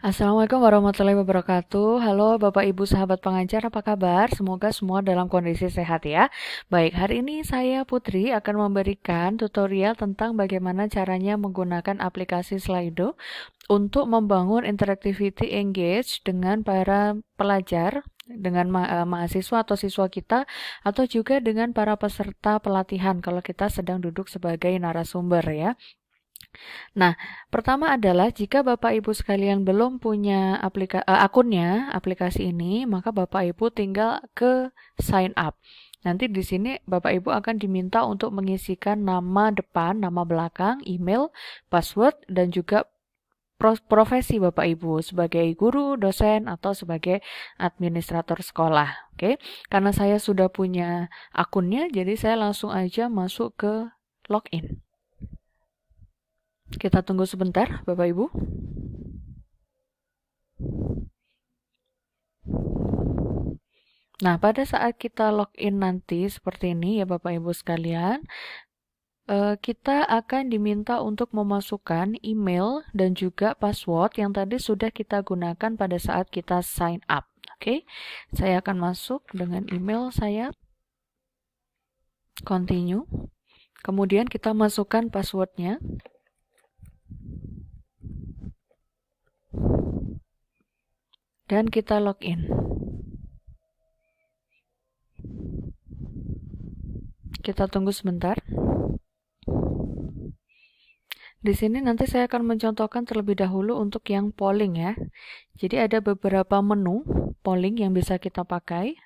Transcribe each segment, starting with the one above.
Assalamualaikum warahmatullahi wabarakatuh. Halo Bapak Ibu sahabat pengajar, apa kabar? Semoga semua dalam kondisi sehat ya. Baik, hari ini saya Putri akan memberikan tutorial tentang bagaimana caranya menggunakan aplikasi Slido untuk membangun interactivity engage dengan para pelajar, dengan mahasiswa atau siswa kita, atau juga dengan para peserta pelatihan kalau kita sedang duduk sebagai narasumber ya. Nah, pertama adalah jika Bapak Ibu sekalian belum punya akunnya aplikasi ini, maka Bapak Ibu tinggal ke sign up. Nanti di sini Bapak Ibu akan diminta untuk mengisikan nama depan, nama belakang, email, password, dan juga profesi Bapak Ibu sebagai guru, dosen, atau sebagai administrator sekolah. Oke, karena saya sudah punya akunnya, jadi saya langsung aja masuk ke login. Kita tunggu sebentar, Bapak Ibu. Nah, pada saat kita login nanti seperti ini ya Bapak Ibu sekalian, kita akan diminta untuk memasukkan email dan juga password yang tadi sudah kita gunakan pada saat kita sign up. Oke, saya akan masuk dengan email saya, continue, kemudian kita masukkan passwordnya, dan kita login. Kita tunggu sebentar. Di sini nanti saya akan mencontohkan terlebih dahulu untuk yang polling ya. Jadi ada beberapa menu polling yang bisa kita pakai.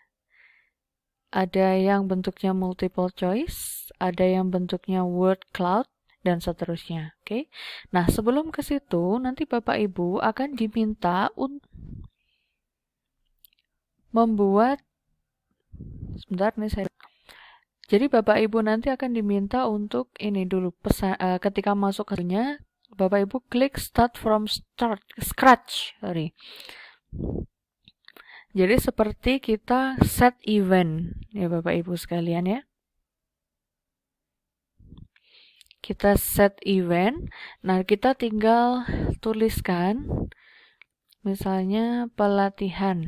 Ada yang bentuknya multiple choice, ada yang bentuknya word cloud, dan seterusnya. Oke. Nah, sebelum ke situ, nanti Bapak Ibu akan diminta untuk membuat, sebentar nih saya. Jadi Bapak Ibu nanti akan diminta untuk ini dulu ketika masuk ke nya, Bapak Ibu klik start from scratch. Jadi seperti kita set event ya Bapak Ibu sekalian ya. Kita set event. Nah, kita tinggal tuliskan misalnya pelatihan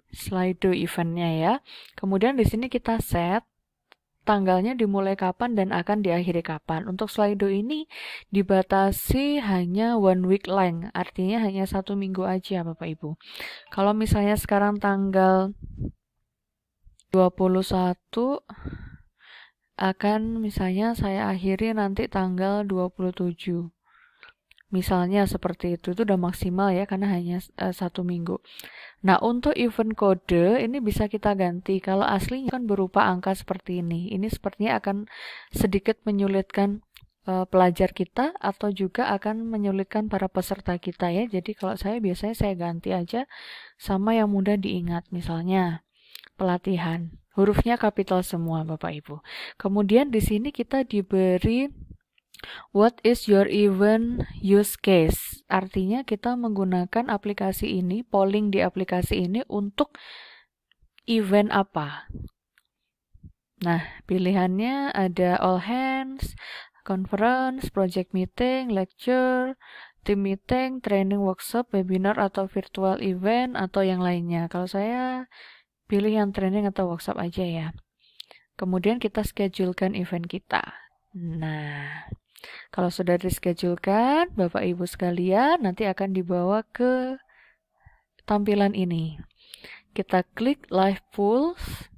Slido eventnya ya. Kemudian di sini kita set tanggalnya dimulai kapan dan akan diakhiri kapan. Untuk Slido ini dibatasi hanya 1 week length, artinya hanya 1 minggu aja Bapak Ibu. Kalau misalnya sekarang tanggal 21 akan misalnya saya akhiri nanti tanggal 27. Misalnya seperti itu udah maksimal ya karena hanya 1 minggu. Nah, untuk event kode ini bisa kita ganti. Kalau aslinya kan berupa angka seperti ini. Ini sepertinya akan sedikit menyulitkan pelajar kita atau juga akan menyulitkan para peserta kita ya. Jadi kalau saya biasanya saya ganti aja sama yang mudah diingat. Misalnya pelatihan. Hurufnya kapital semua Bapak Ibu. Kemudian di sini kita diberi what is your event use case? Artinya kita menggunakan aplikasi ini, polling di aplikasi ini untuk event apa? Nah, pilihannya ada all hands, conference, project meeting, lecture, team meeting, training workshop, webinar atau virtual event atau yang lainnya. Kalau saya pilih yang training atau workshop aja ya. Kemudian kita schedulekan event kita. Nah, kalau sudah dischedulekan, Bapak Ibu sekalian nanti akan dibawa ke tampilan ini. Kita klik Live Polls.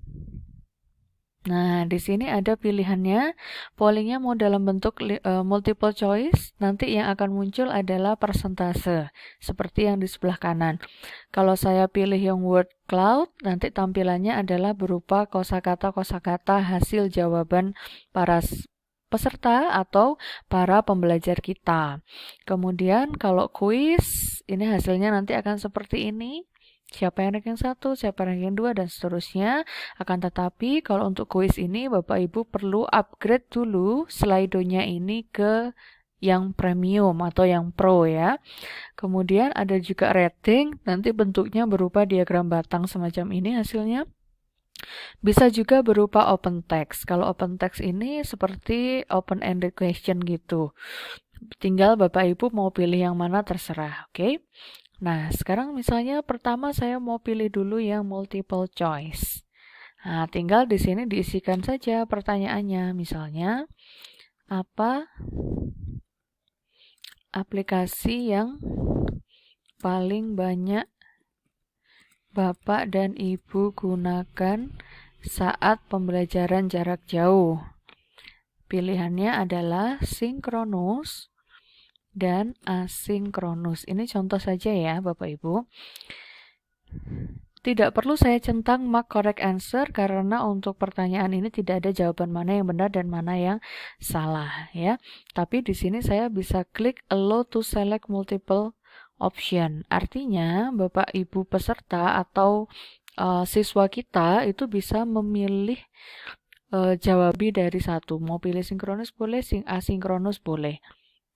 Nah, di sini ada pilihannya. Pollingnya mau dalam bentuk multiple choice. Nanti yang akan muncul adalah persentase, seperti yang di sebelah kanan. Kalau saya pilih yang word cloud, nanti tampilannya adalah berupa kosakata-kosakata hasil jawaban para peserta atau para pembelajar kita. Kemudian kalau kuis, ini hasilnya nanti akan seperti ini. Siapa yang ranking 1, siapa yang ranking 2, dan seterusnya. Akan tetapi kalau untuk kuis ini Bapak Ibu perlu upgrade dulu Slido-nya ini ke yang premium atau yang pro ya. Kemudian ada juga rating, nanti bentuknya berupa diagram batang semacam ini hasilnya. Bisa juga berupa open text. Kalau open text ini seperti open-ended question gitu. Tinggal Bapak Ibu mau pilih yang mana terserah, oke? Nah, sekarang misalnya pertama saya mau pilih dulu yang multiple choice. Nah, tinggal di sini diisikan saja pertanyaannya. Misalnya, apa aplikasi yang paling banyak Bapak dan Ibu gunakan saat pembelajaran jarak jauh? Pilihannya adalah sinkronus dan asinkronus. Ini contoh saja ya, Bapak Ibu. Tidak perlu saya centang mark correct answer karena untuk pertanyaan ini tidak ada jawaban mana yang benar dan mana yang salah ya. Tapi di sini saya bisa klik allow to select multiple option. Artinya Bapak Ibu peserta atau siswa kita itu bisa memilih jawabi dari satu. Mau pilih sinkronus boleh, asinkronus boleh.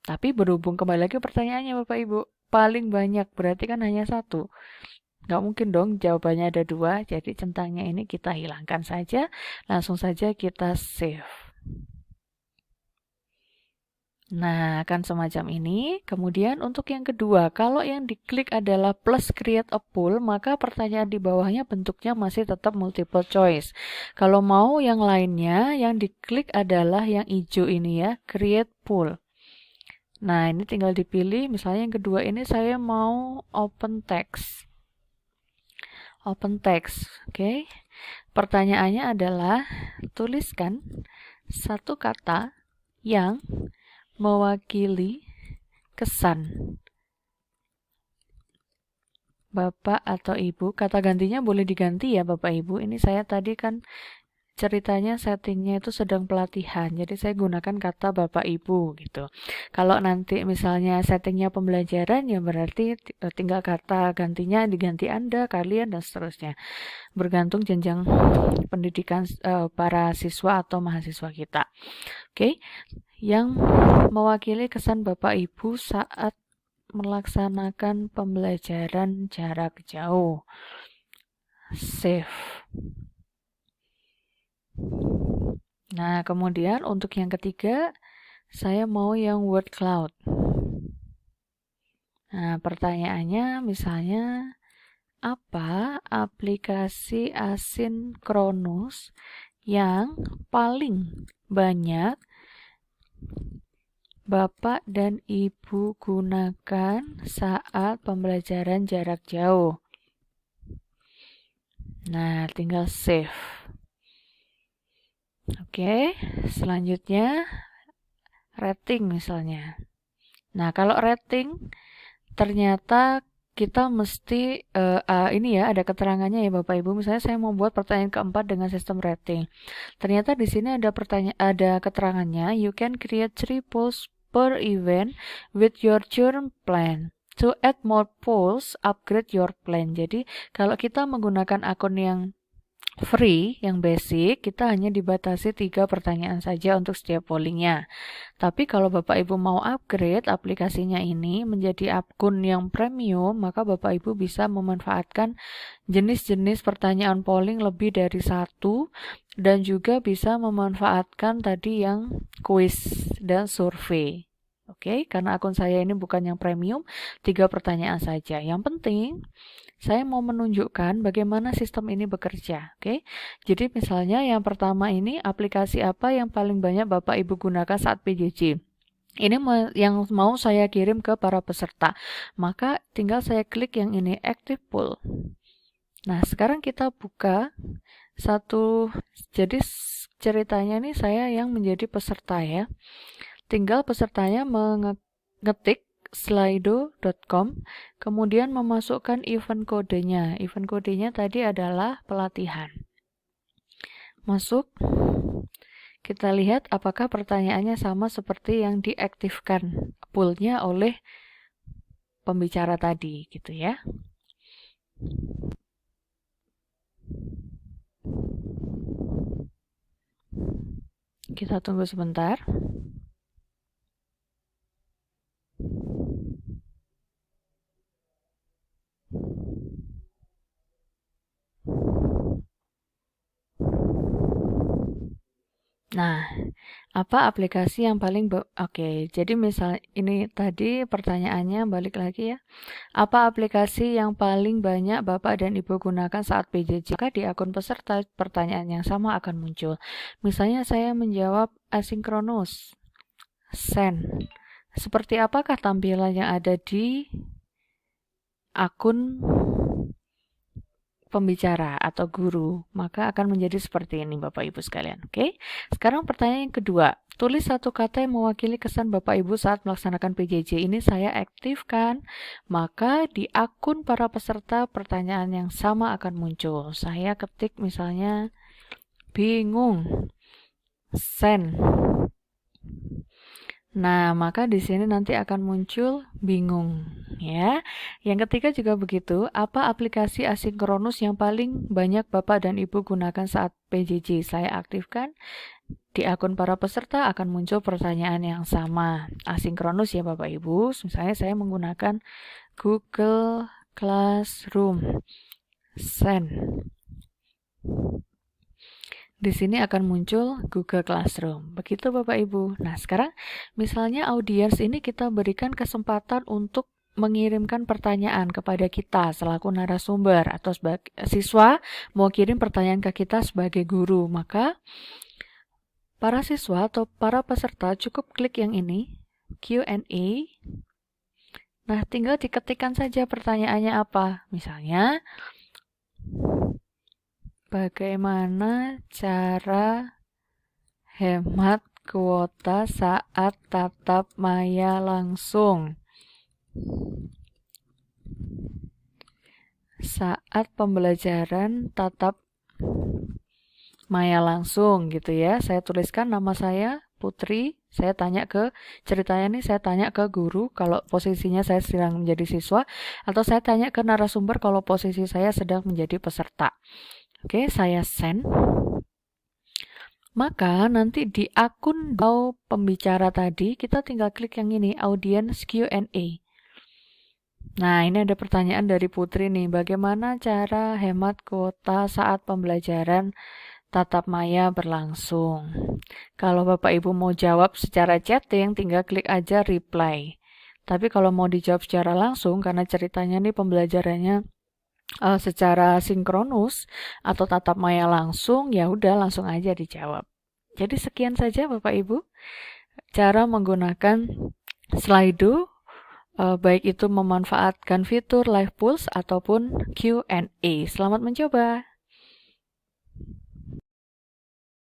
Tapi berhubung kembali lagi pertanyaannya Bapak Ibu, paling banyak berarti kan hanya satu. Nggak mungkin dong jawabannya ada dua, jadi centangnya ini kita hilangkan saja, langsung saja kita save. Nah, akan semacam ini. Kemudian untuk yang kedua, kalau yang diklik adalah plus create a pool, maka pertanyaan di bawahnya bentuknya masih tetap multiple choice. Kalau mau yang lainnya, yang diklik adalah yang hijau ini ya, create pool. Nah, ini tinggal dipilih, misalnya yang kedua ini saya mau open text. Open text, oke. Pertanyaannya adalah tuliskan satu kata yang mewakili kesan Bapak atau Ibu. Kata gantinya boleh diganti ya Bapak Ibu. Ini saya tadi kan ceritanya settingnya itu sedang pelatihan, jadi saya gunakan kata Bapak Ibu gitu. Kalau nanti misalnya settingnya pembelajaran ya berarti tinggal kata gantinya diganti Anda, kalian dan seterusnya. Bergantung jenjang pendidikan para siswa atau mahasiswa kita. Oke, yang mewakili kesan Bapak Ibu saat melaksanakan pembelajaran jarak jauh. Save. Nah, kemudian untuk yang ketiga, saya mau yang word cloud. Nah, pertanyaannya misalnya, apa aplikasi asinkronus yang paling banyak Bapak dan Ibu gunakan saat pembelajaran jarak jauh? Nah, tinggal save. Oke, selanjutnya rating misalnya. Nah, kalau rating ternyata kita mesti ini ya ada keterangannya ya Bapak Ibu. Misalnya saya mau buat pertanyaan keempat dengan sistem rating. Ternyata di sini ada keterangannya, you can create 3 polls per event with your current plan. To add more polls, upgrade your plan. Jadi kalau kita menggunakan akun yang free, yang basic, kita hanya dibatasi 3 pertanyaan saja untuk setiap pollingnya. Tapi kalau Bapak Ibu mau upgrade aplikasinya ini menjadi akun yang premium, maka Bapak Ibu bisa memanfaatkan jenis-jenis pertanyaan polling lebih dari satu dan juga bisa memanfaatkan tadi yang quiz dan survei. Oke, karena akun saya ini bukan yang premium, 3 pertanyaan saja. Yang penting saya mau menunjukkan bagaimana sistem ini bekerja. Oke, jadi misalnya yang pertama ini aplikasi apa yang paling banyak Bapak Ibu gunakan saat PJJ. Ini yang mau saya kirim ke para peserta. Maka tinggal saya klik yang ini, Active Pool. Nah, sekarang kita buka satu, jadi ceritanya ini saya yang menjadi peserta ya. Tinggal pesertanya mengetik slido.com, kemudian memasukkan event kodenya. Event kodenya tadi adalah pelatihan. Masuk, kita lihat apakah pertanyaannya sama seperti yang diaktifkan poolnya oleh pembicara tadi, gitu ya. Kita tunggu sebentar. Nah, apa aplikasi yang paling Oke, jadi misal ini tadi pertanyaannya balik lagi ya. Apa aplikasi yang paling banyak Bapak dan Ibu gunakan saat PJJ? Maka di akun peserta pertanyaan yang sama akan muncul. Misalnya saya menjawab asinkronus, send. Seperti apakah tampilan yang ada di akun pembicara atau guru, maka akan menjadi seperti ini Bapak Ibu sekalian. Oke. Sekarang pertanyaan yang kedua. Tulis satu kata yang mewakili kesan Bapak Ibu saat melaksanakan PJJ. Ini saya aktifkan, maka di akun para peserta pertanyaan yang sama akan muncul. Saya ketik misalnya bingung, send. Nah, maka di sini nanti akan muncul bingung, ya. Yang ketiga juga begitu, apa aplikasi asinkronus yang paling banyak Bapak dan Ibu gunakan saat PJJ? Saya aktifkan, di akun para peserta akan muncul pertanyaan yang sama. Asinkronus ya Bapak Ibu, misalnya saya menggunakan Google Classroom, send. Di sini akan muncul Google Classroom. Begitu Bapak Ibu. Nah, sekarang misalnya audiens ini kita berikan kesempatan untuk mengirimkan pertanyaan kepada kita selaku narasumber atau sebagai siswa mau kirim pertanyaan ke kita sebagai guru. Maka para siswa atau para peserta cukup klik yang ini, Q&A. Nah, tinggal diketikkan saja pertanyaannya apa. Misalnya, bagaimana cara hemat kuota saat tatap maya langsung? Saat pembelajaran tatap maya langsung gitu ya. Saya tuliskan nama saya Putri. Saya tanya ceritanya nih saya tanya ke guru kalau posisinya saya sedang menjadi siswa, atau saya tanya ke narasumber kalau posisi saya sedang menjadi peserta. Oke, saya send. Maka nanti di akun pembicara tadi, kita tinggal klik yang ini, Audience Q&A. Nah, ini ada pertanyaan dari Putri nih, bagaimana cara hemat kuota saat pembelajaran tatap maya berlangsung? Kalau Bapak Ibu mau jawab secara chatting, tinggal klik aja reply. Tapi kalau mau dijawab secara langsung, karena ceritanya nih pembelajarannya secara sinkronus atau tatap maya langsung, ya udah langsung aja dijawab. Jadi sekian saja Bapak Ibu cara menggunakan Slido, baik itu memanfaatkan fitur Live Pulse ataupun Q&A. Selamat mencoba.